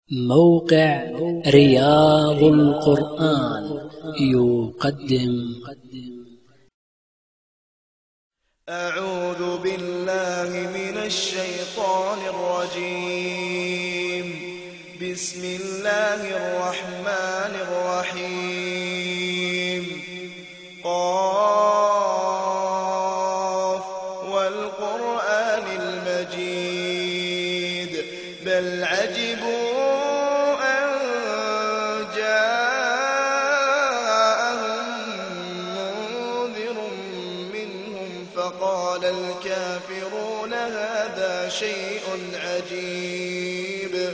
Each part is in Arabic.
موقع رياض القرآن يقدم. أعوذ بالله من الشيطان الرجيم. بسم الله الرحمن الرحيم. قاف والقرآن المجيد. بل عجبوا أن جاءهم منذر منهم فقال الكافرون هذا شيء عجيب.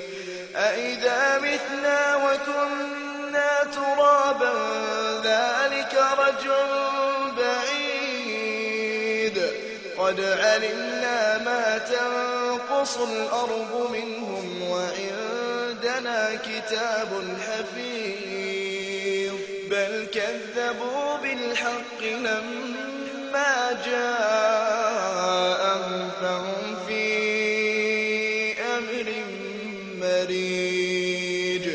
أإذا متنا وكنا ترابا ذلك رجع بعيد. قد علمنا ما تنقص الأرض منهم وعندنا كتاب حفيظ. بل كذبوا بالحق لما جاءهم فهم في أمر مريج.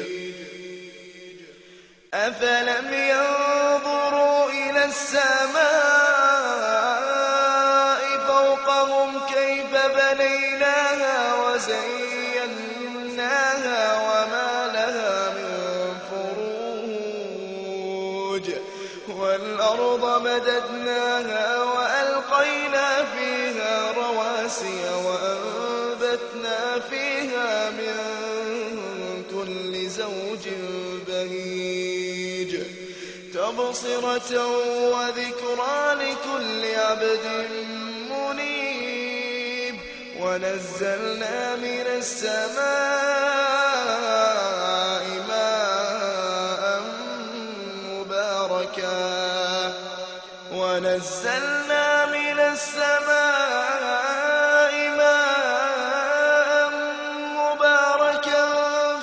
أفلم ينظروا إلى السماء فوقهم كيف بنيناها وزيناها وما لها من فروج. والأرض مددناها وألقينا فيها رواسي وأنبتنا فيها من كل زوج بهيج. تبصرة وذكرى لكل عبد منيب. ونزلنا من السماء ماء مباركا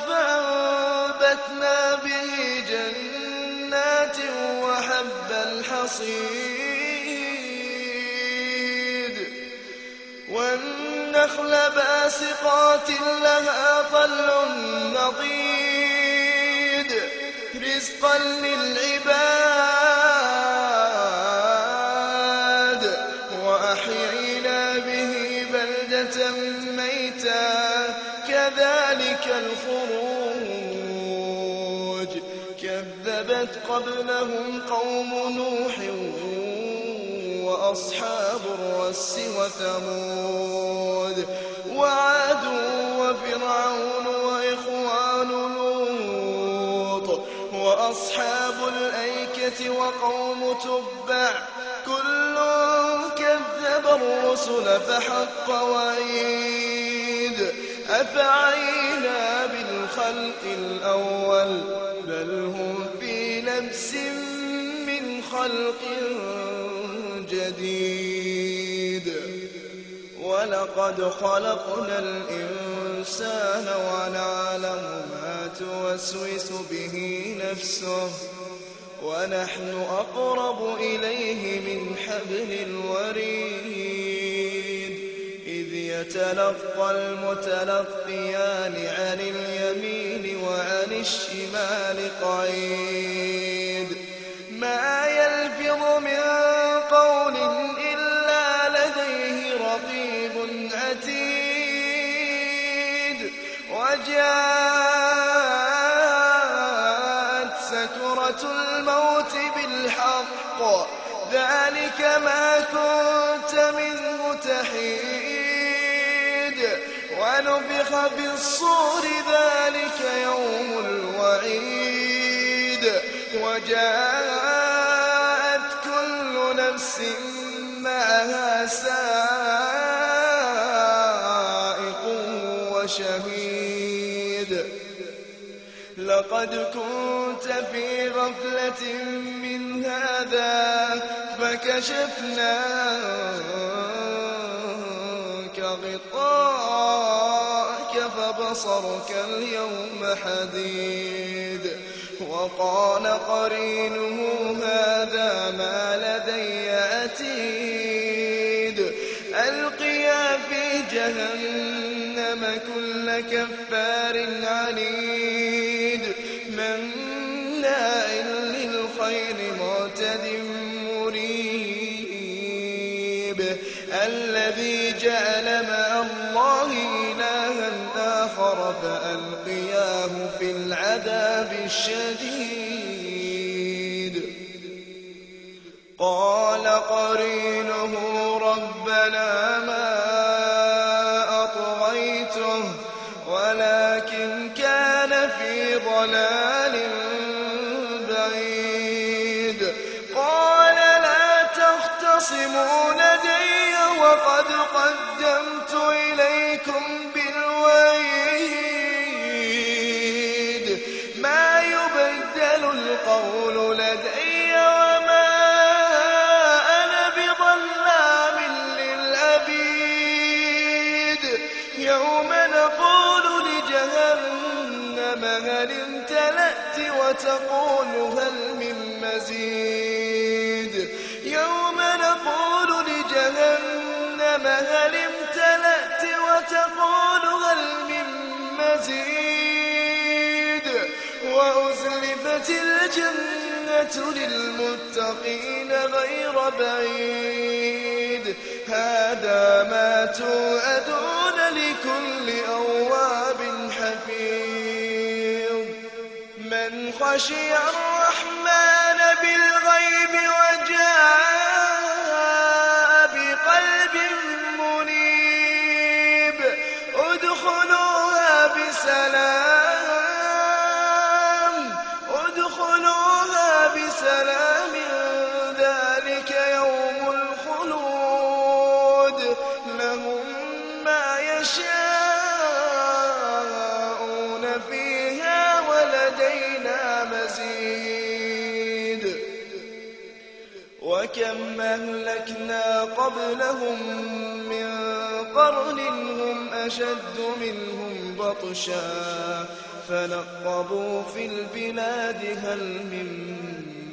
فأنبتنا به جنات وحب الحصيد. والنخل باسقات لها طلع نضيد. رزقا للعباد. وأحيينا به بلدة ميتا كذلك الخروج. كذبت قبلهم قوم نوح وأصحاب الرس وثمود وعاد وفرعون وإخوان لوط وأصحاب الأيكة وقوم تبع كل كذب الرسل فحق وعيد. أفعينا بالخلق الأول بل هم في لبس من خلق جديد. ولقد خلقنا الإنسان ونعلم ما توسوس به نفسه ونحن أقرب إليه من حبل الوريد. إذ يتلقى المتلقيان عن اليمين وعن الشمال قعيد. ما يلفظ من قول إلا لديه رقيب عتيد. وجاءت سكرة الموت بالحق ذلك ما كنت منه تحيد. ونفخ في الصور ذلك يوم الوعيد. وجاءت كل نفس معها سائق وشهيد. لقد كنت في غفلة من هذا فكشفنا عنك غطاءك فبصرك اليوم حديد. وقال قرينه هذا ما لدي عتيد. ألقيا في جهنم كل كفار عنيد مناع للخير معتد مريب الذي جعل مع الله إلها آخر فألقياه في العذاب الشديد قال قرينه ربنا ما أطغيته ولكن كان في ضلال بعيد قال لا تختصموا لدي وقد قدمت إليكم بالوعيد ما يبدل القول لدي وما أنا بظلام للعبيد يوم نقول لجهنم هل امتلأت وتقول هل من مزيد يوم نقول لجهنم هل امتلأت وتقول هل من مزيد وأزلفت الجنة للمتقين غير بعيد هذا ما توعدون لكل أواب حفيظ من خشي الرحمن بالغيب وجاء بقلب منيب ادخلوها بسلام ذلك يوم الخلود لهم ما يشاءون فيها ولدينا مزيد وكم أهلكنا قبلهم من قرن هم أشد منهم بطشا فنقبوا في البلاد هل من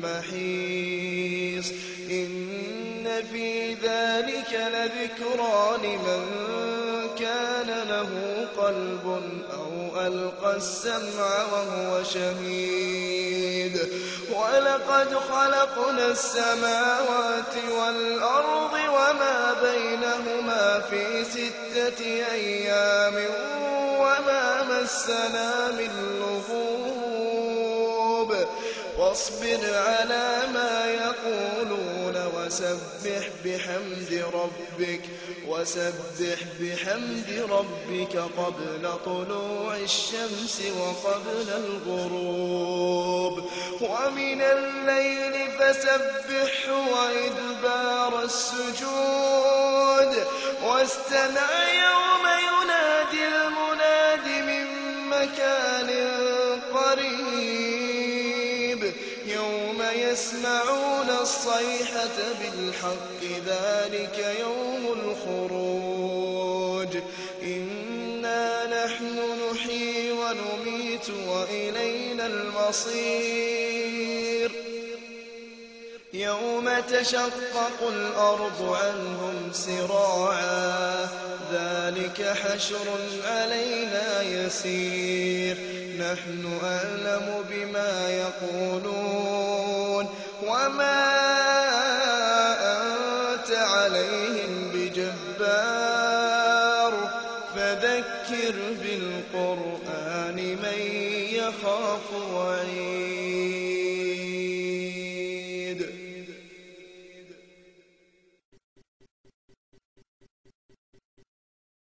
محيص إن في ذلك لذكرى لمن كان له قلب أو ألقى السمع وهو شهيد ولقد خلقنا السماوات والأرض وما بينهما في 6 أيام وما مسنا من لغوب واصبر على ما يقولون وسبح بحمد ربك قبل طلوع الشمس وقبل الغروب ومن الليل فسبحه وإدبار السجود واستمع يوم ينادي المناد من مكان قريب يوم يسمعون الصيحة بالحق ذلك يوم الخروج إنا نحن نحيي ونميت وإلينا المصير يوم تشقق الأرض عنهم سراعا ذلك حشر علينا يسير نحن أعلم بما يقولون وما أنت عليهم بجبار فذكر بالقرآن من يخاف وعيد